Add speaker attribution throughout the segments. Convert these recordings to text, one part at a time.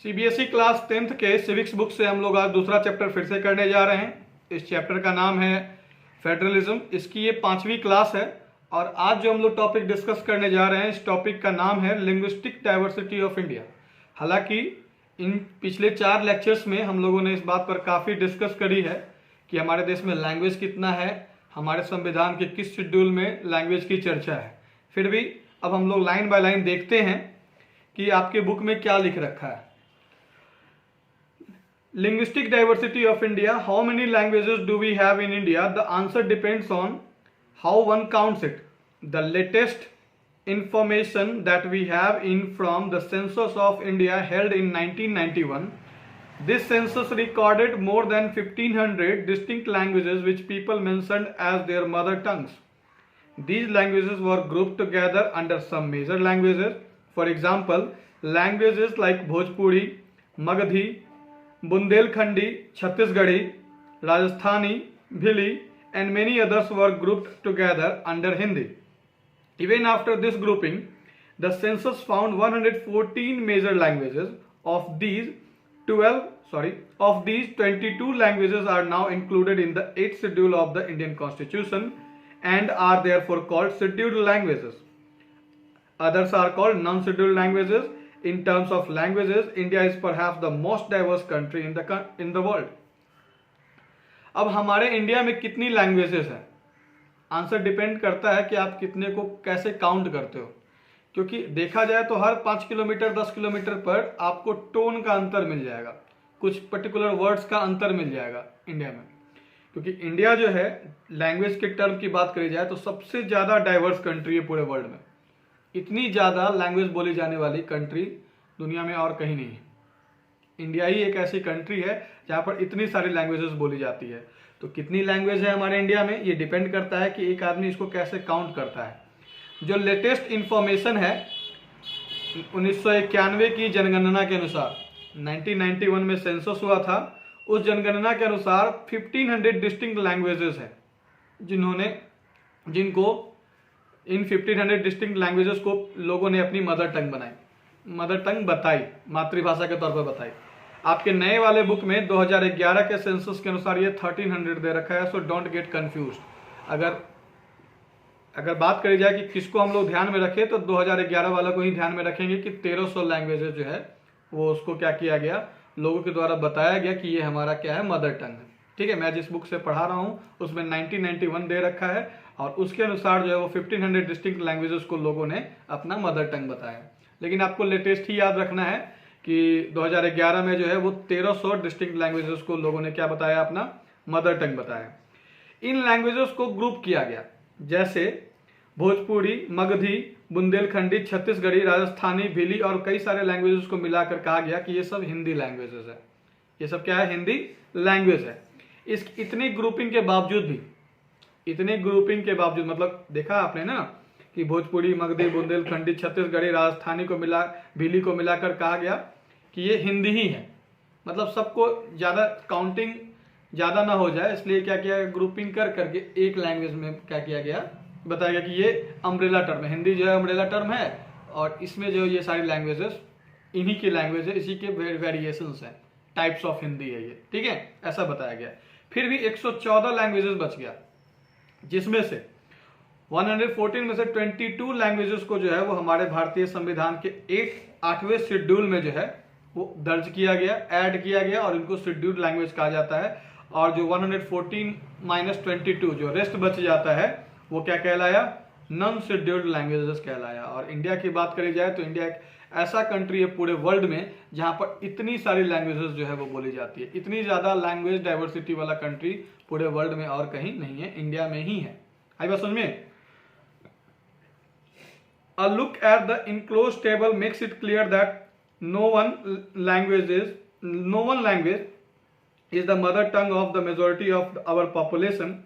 Speaker 1: CBSE class 10th के civics book से हम लोग आज दूसरा चैप्टर फिर से करने जा रहे हैं। इस चैप्टर का नाम है फेडरलिज्म। इसकी ये 5वीं क्लास है और आज जो हम लोग टॉपिक डिस्कस करने जा रहे हैं इस टॉपिक का नाम है लिंग्विस्टिक डाइवर्सिटी ऑफ इंडिया। हालांकि इन पिछले 4 लेक्चर्स में हम लोगों ने इस बात पर काफ़ी डिस्कस करी है कि हमारे देश में लैंग्वेज कितना है, हमारे संविधान के किस शेड्यूल में लैंग्वेज की चर्चा है। फिर भी अब हम लोग लाइन बाय लाइन देखते हैं कि आपके बुक में क्या लिख रखा है। Linguistic diversity of India. How many languages do we have in India? The answer depends on how one counts it. The latest information that we have in from the census of India held in 1991. This census recorded more than 1500 distinct languages which people mentioned as their mother tongues. These languages were grouped together under some major languages. For example, languages like Bhojpuri, Magadhi, Bundelkhandi, Chhattisgarhi, Rajasthani, Bhili and many others were grouped together under Hindi. Even after this grouping, the census found 114 major languages. Of these 22 languages are now included in the 8th schedule of the Indian Constitution and are therefore called scheduled languages. Others are called non-scheduled languages. In terms of languages, India is perhaps the most diverse country in the world. अब हमारे India में कितनी languages हैं? Answer depend करता है कि आप कितने को कैसे काउंट करते हो, क्योंकि देखा जाए तो हर 5 किलोमीटर 10 किलोमीटर पर आपको टोन का अंतर मिल जाएगा, कुछ पर्टिकुलर वर्ड्स का अंतर मिल जाएगा इंडिया में। क्योंकि इंडिया जो है लैंग्वेज के टर्म की बात करी जाए तो सबसे ज़्यादा डाइवर्स कंट्री है पूरे वर्ल्ड में। इतनी ज़्यादा लैंग्वेज बोली जाने वाली कंट्री दुनिया में और कहीं नहीं है। इंडिया ही एक ऐसी कंट्री है जहाँ पर इतनी सारी लैंग्वेजेस बोली जाती है। तो कितनी लैंग्वेज है हमारे इंडिया में ये डिपेंड करता है कि एक आदमी इसको कैसे काउंट करता है। जो लेटेस्ट इंफॉर्मेशन है 1991 की जनगणना के अनुसार, 1991 में सेंसस हुआ था, उस जनगणना के अनुसार 1500 डिस्टिंक्ट लैंग्वेजेस हैं जिनको इन 1500 डिस्टिंक्ट लैंग्वेजेस को लोगों ने अपनी मदर टंग बताई, मातृभाषा के तौर पर बताई। आपके नए वाले बुक में 2011 के सेंसस के अनुसार ये 1300 दे रखा है। So don't get confused. अगर बात करी जाए कि किसको हम लोग ध्यान में रखें तो 2011 वाला को ही ध्यान में रखेंगे कि 1300 लैंग्वेजेस जो है वो उसको क्या किया गया, लोगों के द्वारा बताया गया कि ये हमारा क्या है, मदर टंग है। ठीक है, मैं जिस बुक से पढ़ा रहा हूँ उसमें 1991 दे रखा है और उसके अनुसार जो है वो 1500 डिस्टिंक्ट लैंग्वेजेस को लोगों ने अपना मदर टंग बताया। लेकिन आपको लेटेस्ट ही याद रखना है कि 2011 में जो है वो 1300 डिस्टिंक्ट लैंग्वेजेस को लोगों ने क्या बताया, अपना मदर टंग बताया। इन लैंग्वेजेस को ग्रुप किया गया, जैसे भोजपुरी, मगधी, बुंदेलखंडी, छत्तीसगढ़ी, राजस्थानी, भीली और कई सारे लैंग्वेजेस को मिलाकर कहा गया कि ये सब हिंदी लैंग्वेजेस है। ये सब क्या है, हिंदी लैंग्वेज है। इतनी ग्रुपिंग के बावजूद मतलब देखा आपने ना कि भोजपुरी, मगधी, बुंदेलखंडी, छत्तीसगढ़ी, राजस्थानी को भीली को मिलाकर कहा गया कि ये हिंदी ही है। मतलब सबको ज़्यादा काउंटिंग ज़्यादा ना हो जाए, इसलिए क्या किया, ग्रुपिंग करके एक लैंग्वेज में क्या किया गया, बताया गया कि ये अम्ब्रेला टर्म है। हिंदी जो है अम्ब्रेला टर्म है और इसमें जो ये सारी लैंग्वेजेस इन्हीं की लैंग्वेज है, इसी के वेरिएशंस हैं, टाइप्स ऑफ हिंदी है ये। ठीक है, ऐसा बताया गया। फिर भी 114 लैंग्वेजेस बच गया, जिसमें से 114 में से 22 लैंग्वेजेस को जो है वो हमारे भारतीय संविधान के 8वें शेड्यूल में जो है वो दर्ज किया गया, ऐड किया गया और इनको शेड्यूल्ड लैंग्वेज कहा जाता है। और जो 114 - 22 जो रेस्ट बच जाता है वो क्या कहलाया, नॉन शेड्यूल्ड लैंग्वेजेस कहलाया। और इंडिया की बात करी जाए तो इंडिया एक ऐसा कंट्री है पूरे वर्ल्ड में जहां पर इतनी सारी लैंग्वेजेस जो है वो बोली जाती है। इतनी ज्यादा लैंग्वेज डाइवर्सिटी वाला कंट्री पूरे वर्ल्ड में और कहीं नहीं है, इंडिया में ही है। आई बात समझ में? A look at the enclosed table makes it clear that no one language is the mother tongue of the majority of our population.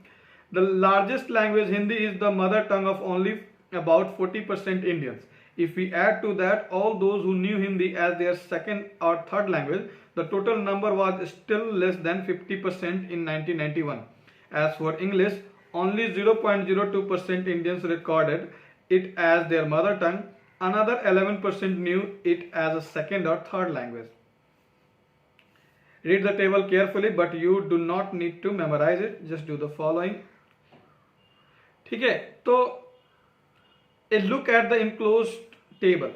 Speaker 1: The largest language, Hindi, is the mother tongue of only about 40% Indians. If we add to that all those who knew Hindi as their second or third language, the total number was still less than 50% in 1991. As for English, only 0.02% Indians recorded it as their mother tongue. Another 11% knew it as a second or third language. Read the table carefully, but you do not need to memorize it. Just do the following. ठीक है, तो ए look at the enclosed table.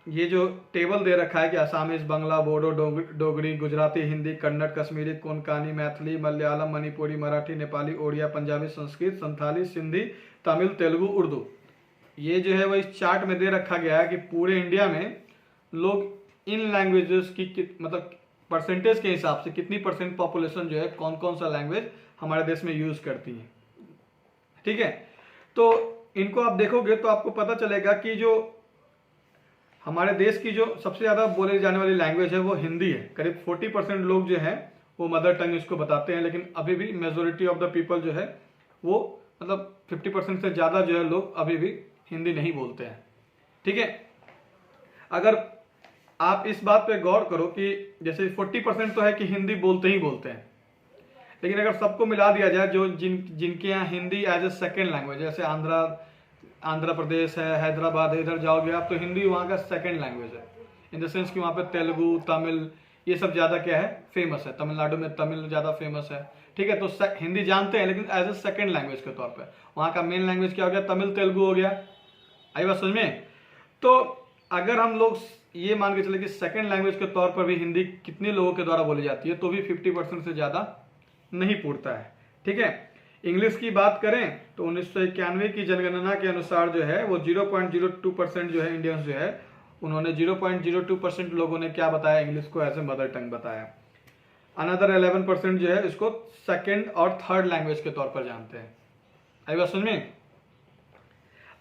Speaker 1: ये जो table दे रखा है कि Assamese, Bangla, Bodo, Dogri, Gujarati, Hindi, Kannada, Kashmiri, Konkani, Maithili, Malayalam, Manipuri, Marathi, Nepali, Odia, Punjabi, Sanskrit, Santhali, Sindhi, Tamil, Telugu, Urdu, ये जो है वो इस चार्ट में दे रखा गया है कि पूरे इंडिया में लोग इन लैंग्वेजेस की मतलब परसेंटेज के हिसाब से कितनी परसेंट पॉपुलेशन जो है कौन कौन सा लैंग्वेज हमारे देश में यूज करती है। ठीक है, तो इनको आप देखोगे तो आपको पता चलेगा कि जो हमारे देश की जो सबसे ज़्यादा बोले जाने वाली लैंग्वेज है वो हिंदी है। करीब 40% लोग जो हैं वो मदर टंग इसको बताते हैं, लेकिन अभी भी मेजोरिटी ऑफ द पीपल जो है वो मतलब 50% से ज़्यादा जो है लोग अभी भी हिंदी नहीं बोलते हैं। ठीक है, अगर आप इस बात पे गौर करो कि जैसे 40% तो है कि हिंदी बोलते ही बोलते हैं, लेकिन अगर सबको मिला दिया जाए जो जिनके यहाँ Hindi as a second language, जैसे आंध्र प्रदेश है, हैदराबाद है, इधर जाओगे आप तो हिंदी वहाँ का सेकेंड लैंग्वेज है, इन द सेंस कि वहाँ पे तेलुगु, तमिल ये सब ज़्यादा क्या है फेमस है। तमिलनाडु में तमिल ज़्यादा फेमस है। ठीक है, तो हिंदी जानते हैं लेकिन एज ए सेकेंड लैंग्वेज के तौर पर। वहाँ का मेन लैंग्वेज क्या हो गया, तमिल तेलुगु हो गया। आई बात समझ में? तो अगर हम लोग ये मान के चले कि सेकेंड लैंग्वेज के तौर पर भी हिंदी कितने लोगों के द्वारा बोली जाती है, तो भी 50% से ज़्यादा नहीं पूरता है। ठीक है, इंग्लिश की बात करें तो 1991 की जनगणना के अनुसार जो है वो 0.02% जो है इंडियंस जो है उन्होंने 0.02% लोगों ने क्या बताया, इंग्लिश को एज ए मदर टंग बताया। अनदर 11% जो है इसको सेकेंड और थर्ड लैंग्वेज के तौर पर जानते हैं। आई बात समझ में?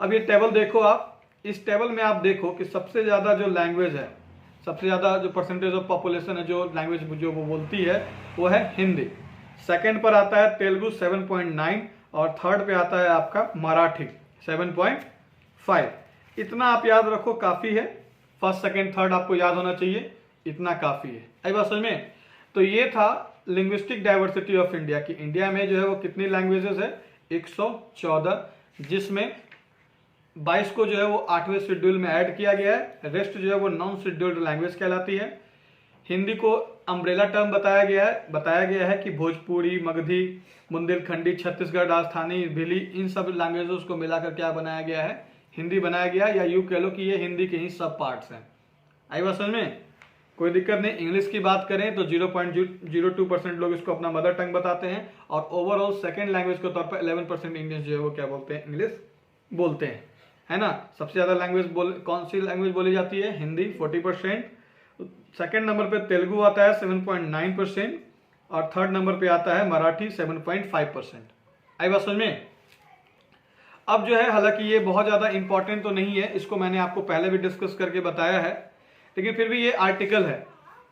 Speaker 1: अब ये टेबल देखो आप, इस टेबल में आप देखो कि सबसे ज़्यादा जो लैंग्वेज है, सबसे ज़्यादा जो परसेंटेज ऑफ पॉपुलेशन है जो लैंग्वेज जो वो बोलती है वो है हिंदी। सेकंड पर आता है तेलुगु 7.9 और थर्ड पे आता है आपका मराठी 7.5। इतना आप याद रखो, काफ़ी है। फर्स्ट सेकंड थर्ड आपको याद होना चाहिए, इतना काफ़ी है। आई बात समझ में? तो ये था लिंग्विस्टिक डाइवर्सिटी ऑफ इंडिया की इंडिया में जो है वो कितनी लैंग्वेजेस है, 114, जिसमें 22 को जो है वो 8वें शेड्यूल में ऐड किया गया है। रेस्ट जो है वो नॉन शेड्यूल्ड लैंग्वेज कहलाती है। हिंदी को अम्ब्रेला टर्म बताया गया है कि भोजपुरी, मगधी, बुंदेलखंडी, छत्तीसगढ़, राजस्थानी, भिली, इन सब लैंग्वेजेस को मिलाकर क्या बनाया गया है, हिंदी बनाया गया, या यूँ कह लो कि ये हिंदी के ही सब पार्ट्स हैं। आई बात समझ में? कोई दिक्कत नहीं। इंग्लिश की बात करें तो 0.02% लोग इसको अपना मदर टंग बताते हैं और ओवरऑल सेकेंड लैंग्वेज के तौर पर 11% इंडियंस जो है वो क्या बोलते हैं, इंग्लिश बोलते हैं, है ना। सबसे ज़्यादा लैंग्वेज कौन सी लैंग्वेज बोली जाती है, हिंदी 40%। सेकेंड नंबर पे तेलुगु आता है 7.9% और थर्ड नंबर पे आता है मराठी 7.5%। आई बात समझ में? अब जो है हालांकि ये बहुत ज़्यादा इंपॉर्टेंट तो नहीं है, इसको मैंने आपको पहले भी डिस्कस करके बताया है, लेकिन फिर भी ये आर्टिकल है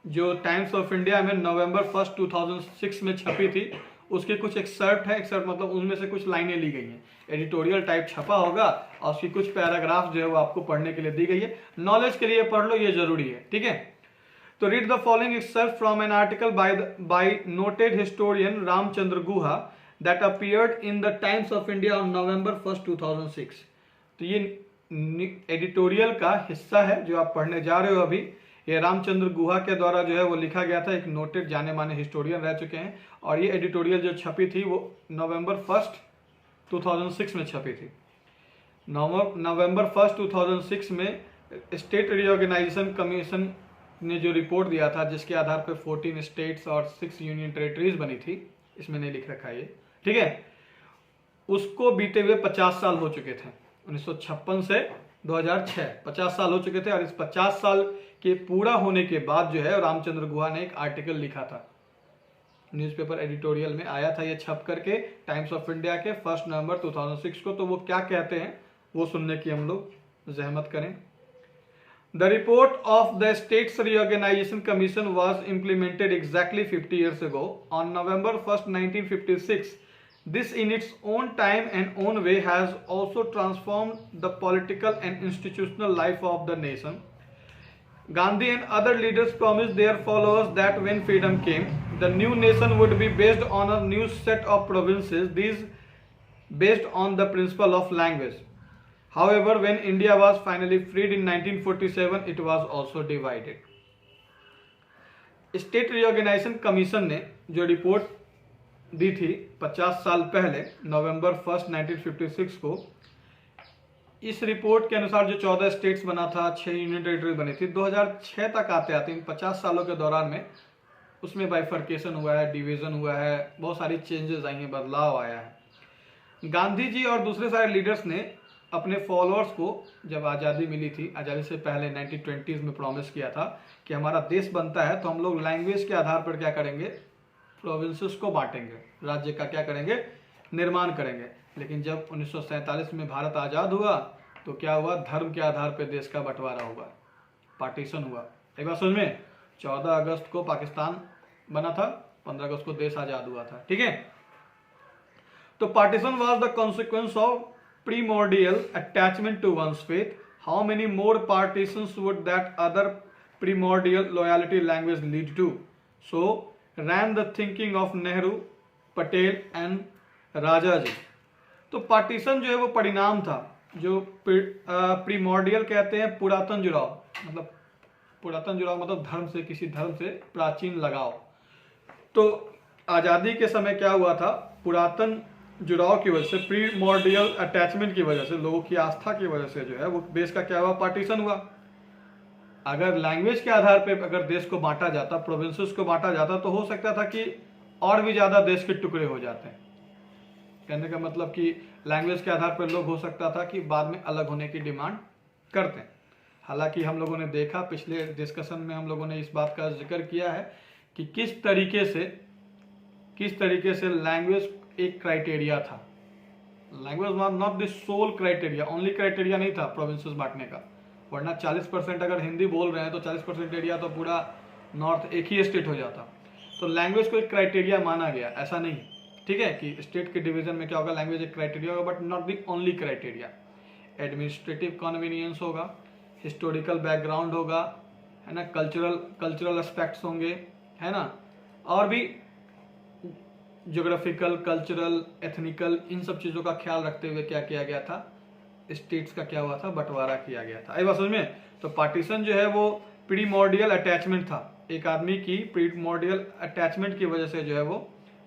Speaker 1: जो टाइम्स ऑफ इंडिया में नवंबर 1, 2006 में छपी थी, उसके कुछ एक्सर्प्ट है। एक्सर्प्ट मतलब उनमें से कुछ लाइनें ली गई हैं, एडिटोरियल टाइप छपा होगा और उसकी कुछ पैराग्राफ जो है वो आपको पढ़ने के लिए दी गई है। नॉलेज के लिए पढ़ लो, ये जरूरी है। ठीक है, तो read the following excerpt from an article by noted historian Ramachandra Guha that appeared in the times of India on November 1, 2006। तो ये एडिटोरियल का हिस्सा है जो आप पढ़ने जा रहे हो अभी। ये रामचंद्र गुहा के द्वारा जो है वो लिखा गया था, एक नोटेड जाने माने हिस्टोरियन रह चुके हैं, और ये एडिटोरियल जो छपी थी वो नवंबर 1, 2006 में छपी थी। नवंबर 1, 2006 में स्टेट रीऑर्गेनाइजेशन कमीशन ने जो रिपोर्ट दिया था, जिसके आधार पर 14 स्टेट्स और 6 यूनियन टेरिटरीज बनी थी, इसमें नहीं लिख रखा ये, ठीक है, उसको बीते हुए 50 साल हो चुके थे। 1956 से 2006 50 साल हो चुके थे, और इस 50 साल के पूरा होने के बाद जो है रामचंद्र गुहा ने एक आर्टिकल लिखा था, न्यूज़पेपर एडिटोरियल में आया था ये छप करके टाइम्स ऑफ इंडिया के 1 नवंबर 2006 को। तो वो क्या कहते हैं वो सुनने की हम लोग जहमत करें। The report of the states reorganisation commission was implemented exactly 50 years ago on November 1, 1956. This in its own time and own way has also transformed the political and institutional life of the nation. Gandhi and other leaders promised their followers that when freedom came, the new nation would be based on a new set of provinces, these based on the principle of language. However, when India was finally freed in 1947, it was also divided. State reorganisation commission ने जो report दी थी 50 साल पहले नवंबर 1 1956 को, इस report के अनुसार जो 14 स्टेट्स बना था, 6 यूनियन टेरिटरी बनी थी, 2006 तक आते आते इन 50 सालों के दौरान में उसमें बाइफर्केशन हुआ है, डिवीजन हुआ है, बहुत सारी चेंजेस आई हैं, बदलाव आया है। गांधी जी और दूसरे सारे लीडर्स ने अपने फॉलोअर्स को जब आज़ादी मिली थी, आज़ादी से पहले 1920s में प्रॉमिस किया था कि हमारा देश बनता है तो हम लोग लैंग्वेज के आधार पर क्या करेंगे, प्रोविंसेस को बांटेंगे, राज्य का क्या करेंगे, निर्माण करेंगे। लेकिन जब 1947 में भारत आज़ाद हुआ तो क्या हुआ, धर्म के आधार पर देश का बंटवारा हुआ, पार्टीशन हुआ। एक बार समझ में, 14 अगस्त को पाकिस्तान बना था, 15 अगस्त को देश आज़ाद हुआ था, ठीक है। तो partition was the consequence of primordial attachment to one's faith. How many more partitions would that other primordial loyalty language lead to? So ran the thinking of Nehru, Patel and Raja ji. तो partition जो है वो परिणाम था, जो primordial कहते हैं पुरातन जुड़ाव, मतलब पुरातन जुड़ाव मतलब धर्म से, किसी धर्म से प्राचीन लगाव। तो आज़ादी के समय क्या हुआ था, पुरातन जुड़ाव की वजह से, प्रीमोर्डियल अटैचमेंट की वजह से, लोगों की आस्था की वजह से जो है वो देश का क्या हुआ, पार्टीशन हुआ। अगर लैंग्वेज के आधार पे अगर देश को बांटा जाता, प्रोविंसेस को बांटा जाता, तो हो सकता था कि और भी ज़्यादा देश के टुकड़े हो जाते हैं। कहने का मतलब कि लैंग्वेज के आधार पर लोग हो सकता था कि बाद में अलग होने की डिमांड करते हैं। हालांकि हम लोगों ने देखा, पिछले डिस्कशन में हम लोगों ने इस बात का जिक्र किया है कि किस तरीके से लैंग्वेज एक क्राइटेरिया था। Language was not the sole criteria, only criteria नहीं था प्रोविंसेस बांटने का, वरना 40% अगर हिंदी बोल रहे हैं तो 40% एरिया तो पूरा नॉर्थ एक ही स्टेट हो जाता। तो लैंग्वेज को एक क्राइटेरिया माना गया, ऐसा नहीं, ठीक है, कि स्टेट के डिवीजन में क्या होगा, लैंग्वेज एक क्राइटेरिया होगा, but not the only criteria. Administrative convenience होगा, हिस्टोरिकल बैकग्राउंड होगा, है ना, कल्चरल एस्पेक्ट्स होंगे, है ना, और भी ज्योग्राफिकल, कल्चरल, एथनिकल, इन सब चीज़ों का ख्याल रखते हुए क्या किया गया था, स्टेट्स का क्या हुआ था, बंटवारा किया गया था। आई बात समझ में। तो पार्टीशन जो है वो प्रीमोर्डियल अटैचमेंट था, एक आदमी की प्रीमोर्डियल अटैचमेंट की वजह से जो है वो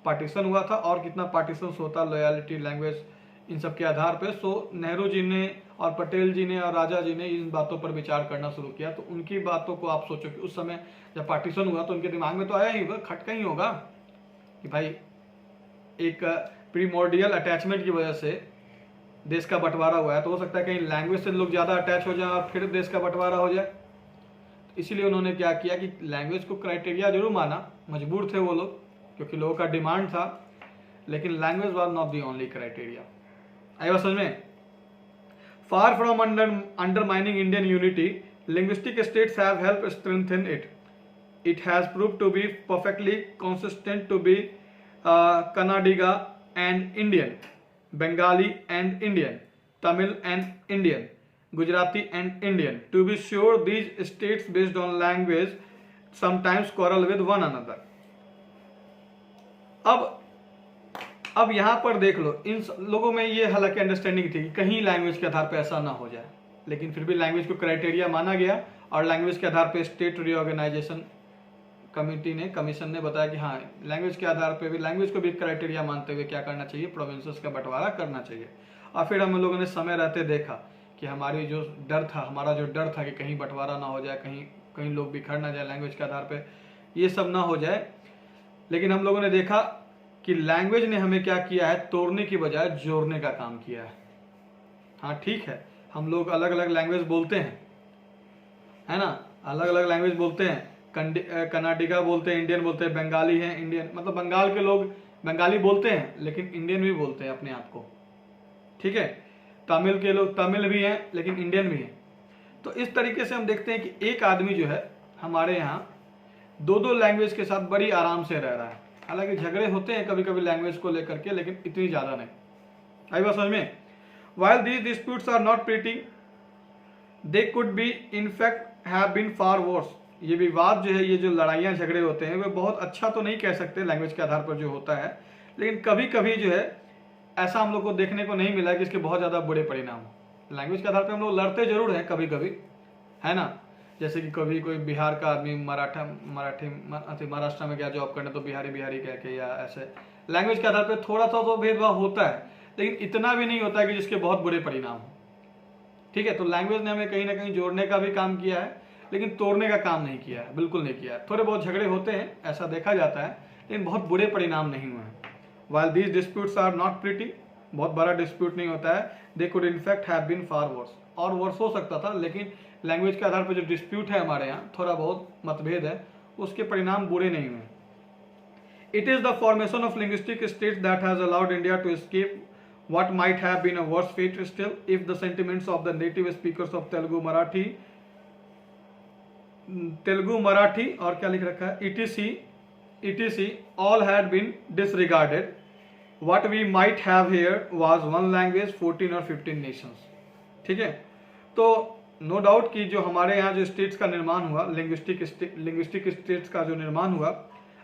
Speaker 1: पार्टीशन हुआ था। और कितना पार्टीशन होता, लॉयल्टी, लैंग्वेज, इन सब के आधार पर। सो नेहरू जी ने और पटेल जी ने और राजा जी ने इन बातों पर विचार करना शुरू किया। तो उनकी बातों को आप सोचो कि उस समय जब पार्टीशन हुआ तो उनके दिमाग में तो आया ही होगा, खटका ही होगा कि भाई एक प्रीमोर्डियल अटैचमेंट की वजह से देश का बंटवारा हुआ है, तो हो सकता है कहीं लैंग्वेज से लोग ज़्यादा अटैच हो जाए और फिर देश का बंटवारा हो जाए। इसीलिए उन्होंने क्या किया कि लैंग्वेज को क्राइटेरिया जरूर माना, मजबूर थे वो लोग क्योंकि लोगों का डिमांड था, लेकिन language was not the only criteria. आई बात समझ में। Far from undermining Indian unity, linguistic states have help strengthen it. It has proved to be perfectly consistent to be Kannadiga and Indian, Bengali and Indian, Tamil and Indian, Gujarati and Indian. To be sure, these states based on language sometimes quarrel with one another. अब यहाँ पर देख लो, इन लोगों में ये हालांकि understanding थी कि कहीं लैंग्वेज के आधार पर ऐसा ना हो जाए, लेकिन फिर भी लैंग्वेज को क्राइटेरिया माना गया और लैंग्वेज के आधार पर स्टेट रीऑर्गेनाइजेशन कमीशन ने बताया कि हाँ, लैंग्वेज के आधार पे भी, लैंग्वेज को भी क्राइटेरिया मानते हुए क्या करना चाहिए, प्रोविंसेस का बंटवारा करना चाहिए। और फिर हम लोगों ने समय रहते देखा कि हमारा जो डर था कि कहीं बंटवारा ना हो जाए, कहीं लोग बिखर ना जाए लैंग्वेज के आधार पे, ये सब ना हो जाए। लेकिन हम लोगों ने देखा कि लैंग्वेज ने हमें क्या किया है, तोड़ने की बजाय जोड़ने का काम किया है। हाँ ठीक है, हम लोग अलग अलग लैंग्वेज बोलते हैं, है ना, अलग अलग लैंग्वेज बोलते हैं, कन्नाडिगा बोलते हैं, इंडियन बोलते हैं, बंगाली हैं, इंडियन, मतलब बंगाल के लोग बंगाली बोलते हैं लेकिन इंडियन भी बोलते हैं अपने आप को, ठीक है। तमिल के लोग तमिल भी हैं लेकिन इंडियन भी हैं। तो इस तरीके से हम देखते हैं कि एक आदमी जो है हमारे यहाँ दो लैंग्वेज के साथ बड़ी आराम से रह रहा है। हालांकि झगड़े होते हैं कभी कभी लैंग्वेज को लेकर के, लेकिन इतनी ज़्यादा नहीं। आई बात समझ में। While these disputes are not pretty, they could be in fact have been far worse. ये विवाद जो है, ये जो लड़ाइयाँ झगड़े होते हैं, वे बहुत अच्छा तो नहीं कह सकते लैंग्वेज के आधार पर जो होता है, लेकिन कभी कभी जो है ऐसा हम लोग को देखने को नहीं मिला कि इसके बहुत ज़्यादा बुरे परिणाम हो। लैंग्वेज के आधार पर हम लोग लड़ते जरूर हैं कभी कभी, है ना, जैसे कि कभी कोई बिहार का आदमी महाराष्ट्र में गया जॉब करने तो बिहारी बिहारी कह के, या ऐसे लैंग्वेज के आधार पर थोड़ा सा तो भेदभाव होता है, लेकिन इतना भी नहीं होता है कि जिसके बहुत बुरे परिणाम हो। ठीक है, तो लैंग्वेज ने हमें कहीं ना कहीं जोड़ने का भी काम किया है, लेकिन तोड़ने का काम नहीं किया है, बिल्कुल नहीं किया है। थोड़े बहुत झगड़े होते हैं, ऐसा देखा जाता है, लेकिन बहुत बुरे परिणाम नहीं हुए हैं। While these disputes are not pretty, बहुत बड़ा डिस्प्यूट नहीं होता है, they could in fact have been far worse, और वर्ष हो सकता था, लेकिन लैंग्वेज के आधार पर जो डिस्प्यूट है हमारे यहाँ, थोड़ा बहुत मतभेद है, उसके परिणाम बुरे नहीं हुए। It is the formation of linguistic states that has allowed India to escape what might have been a worse fate still if the sentiments of the native speakers of Telugu, Marathi और क्या लिख रखा है etc all had been disregarded. What we might have here was one language, 14 or 15 nations. ठीक है, तो no doubt कि जो हमारे यहाँ जो स्टेट्स का निर्माण हुआ, लिंग्विस्टिक स्टेट्स का जो निर्माण हुआ,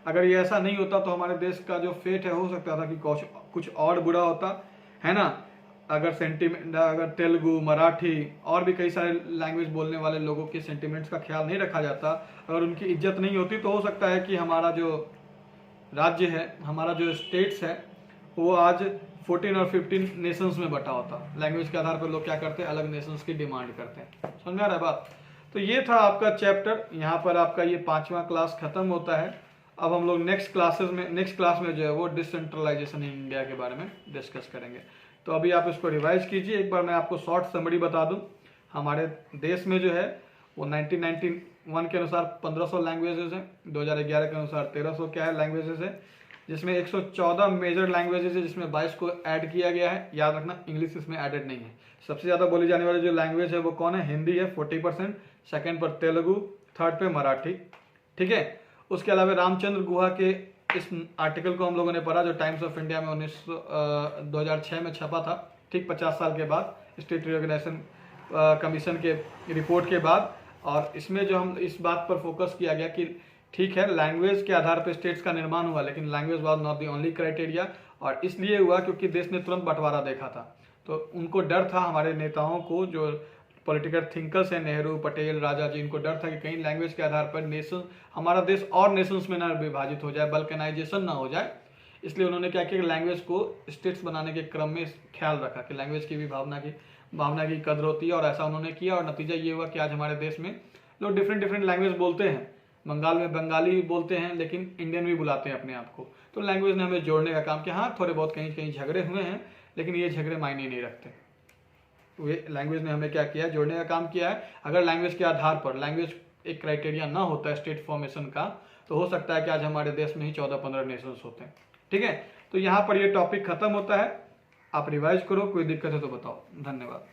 Speaker 1: अगर ये ऐसा नहीं होता तो हमारे देश का जो फेट है हो सकता था कि कुछ और बुरा होता है ना। अगर तेलुगु, मराठी और भी कई सारे लैंग्वेज बोलने वाले लोगों के सेंटिमेंट्स का ख्याल नहीं रखा जाता, अगर उनकी इज्जत नहीं होती, तो हो सकता है कि हमारा जो राज्य है, हमारा जो स्टेट्स है, वो आज 14 और 15 नेशंस में बटा होता। लैंग्वेज के आधार पर लोग क्या करते हैं, अलग नेशंस की डिमांड करते हैं। समझ में आ रहा है बात? तो ये था आपका चैप्टर, यहाँ पर आपका ये 5वां क्लास खत्म होता है। अब हम लोग नेक्स्ट क्लास में जो है वो डिसेंट्रलाइजेशन इन इंडिया के बारे में डिस्कस करेंगे। तो अभी आप इसको रिवाइज कीजिए। एक बार मैं आपको शॉर्ट समरी बता दूं, हमारे देश में जो है वो 1991 के अनुसार 1500 लैंग्वेजेस हैं, 2011 के अनुसार 1300 क्या है लैंग्वेजेस है, जिसमें 114 मेजर लैंग्वेजेस है, जिसमें 22 को ऐड किया गया है। याद रखना, इंग्लिश इसमें एडेड नहीं है। सबसे ज़्यादा बोली जाने वाली जो लैंग्वेज है वो कौन है? हिंदी है 40%, सेकेंड पर तेलुगु, थर्ड पे मराठी। ठीक है, उसके अलावा रामचंद्र गुहा के इस आर्टिकल को हम लोगों ने पढ़ा जो टाइम्स ऑफ इंडिया में 2006 में छपा था, ठीक 50 साल के बाद, स्टेट रिकॉग्निशन कमीशन के रिपोर्ट के बाद। और इसमें जो हम इस बात पर फोकस किया गया कि ठीक है, लैंग्वेज के आधार पर स्टेट्स का निर्माण हुआ, लेकिन language was not the only criteria. और इसलिए हुआ क्योंकि देश ने तुरंत बंटवारा देखा था, तो उनको डर था, हमारे नेताओं को, जो पॉलिटिकल थिंकर्स हैं, नेहरू, पटेल, राजा जी, इनको डर था कि कहीं लैंग्वेज के आधार पर नेशन, हमारा देश और नेशंस में ना विभाजित हो जाए, बल्कनाइजेशन ना हो जाए। इसलिए उन्होंने क्या किया, लैंग्वेज को स्टेट्स बनाने के क्रम में ख्याल रखा कि लैंग्वेज की भी भावना की कदर होती है, और ऐसा उन्होंने किया। और नतीजा ये हुआ कि आज हमारे देश में लोग डिफरेंट लैंग्वेज बोलते हैं। बंगाल में बंगाली बोलते हैं, लेकिन इंडियन भी बुलाते हैं अपने आप को। तो लैंग्वेज ने हमें जोड़ने का काम किया। हाँ, थोड़े बहुत कहीं झगड़े हुए हैं, लेकिन ये झगड़े मायने नहीं रखते। वे लैंग्वेज ने हमें क्या किया, जोड़ने का काम किया है। अगर लैंग्वेज के आधार पर लैंग्वेज एक क्राइटेरिया ना होता है स्टेट फॉर्मेशन का, तो हो सकता है कि आज हमारे देश में ही 14-15 नेशंस होते हैं। ठीक है, तो यहाँ पर ये टॉपिक खत्म होता है। आप रिवाइज करो, कोई दिक्कत है तो बताओ। धन्यवाद।